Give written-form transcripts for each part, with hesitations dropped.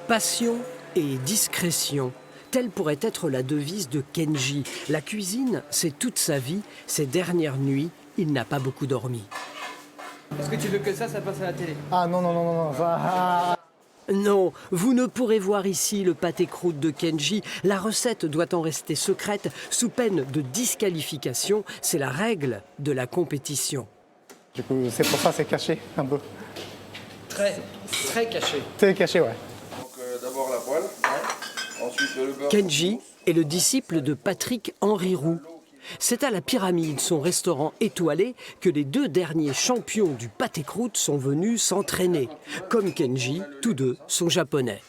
Passion et discrétion, telle pourrait être la devise de Kenji. La cuisine, c'est toute sa vie. Ces dernières nuits, il n'a pas beaucoup dormi. Est-ce que tu veux que ça passe à la télé? Ah non, non, non, non, non. Non, vous ne pourrez voir ici le pâté-croûte de Kenji. La recette doit en rester secrète sous peine de disqualification. C'est la règle de la compétition. Du coup, c'est pour ça que c'est caché un peu. Très caché. C'est caché, ouais. Donc d'abord la poêle, ensuite le beurre. Kenji est le disciple de Patrick-Henri Roux. C'est à la Pyramide, son restaurant étoilé, que les deux derniers champions du pâté-croûte sont venus s'entraîner. Comme Kenji, tous deux sont japonais.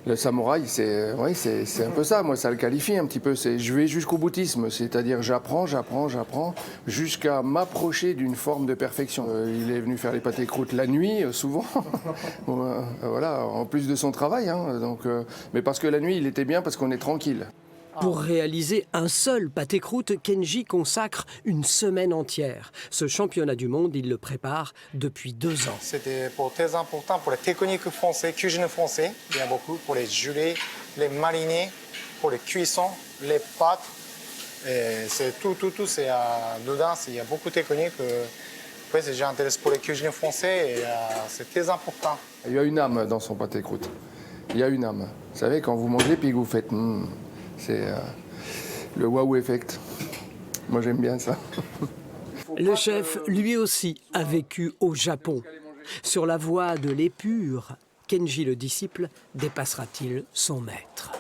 Le samouraï, c'est un peu ça, moi ça le qualifie un petit peu. Je vais jusqu'au boutisme, c'est-à-dire j'apprends jusqu'à m'approcher d'une forme de perfection. Il est venu faire les pâtés-croûtes la nuit, souvent, voilà, en plus de son travail. Mais parce que la nuit, il était bien parce qu'on est tranquille. Pour réaliser un seul pâté-croûte, Kenji consacre une semaine entière. Ce championnat du monde, il le prépare depuis 2 ans. C'était très important pour les techniques françaises, cuisine française. Il y a beaucoup pour les gelées, les marinés, pour les cuissons, les pâtes. C'est tout, c'est dedans. Il y a beaucoup de techniques. Après, c'est déjà intéressant pour les cuisines françaises et c'est très important. Il y a une âme dans son pâté-croûte. Il y a une âme. Vous savez, quand vous mangez puis que vous faites... c'est le wow effect. Moi, j'aime bien ça. Le chef, lui aussi, a vécu au Japon. Sur la voie de l'épure, Kenji le disciple dépassera-t-il son maître ?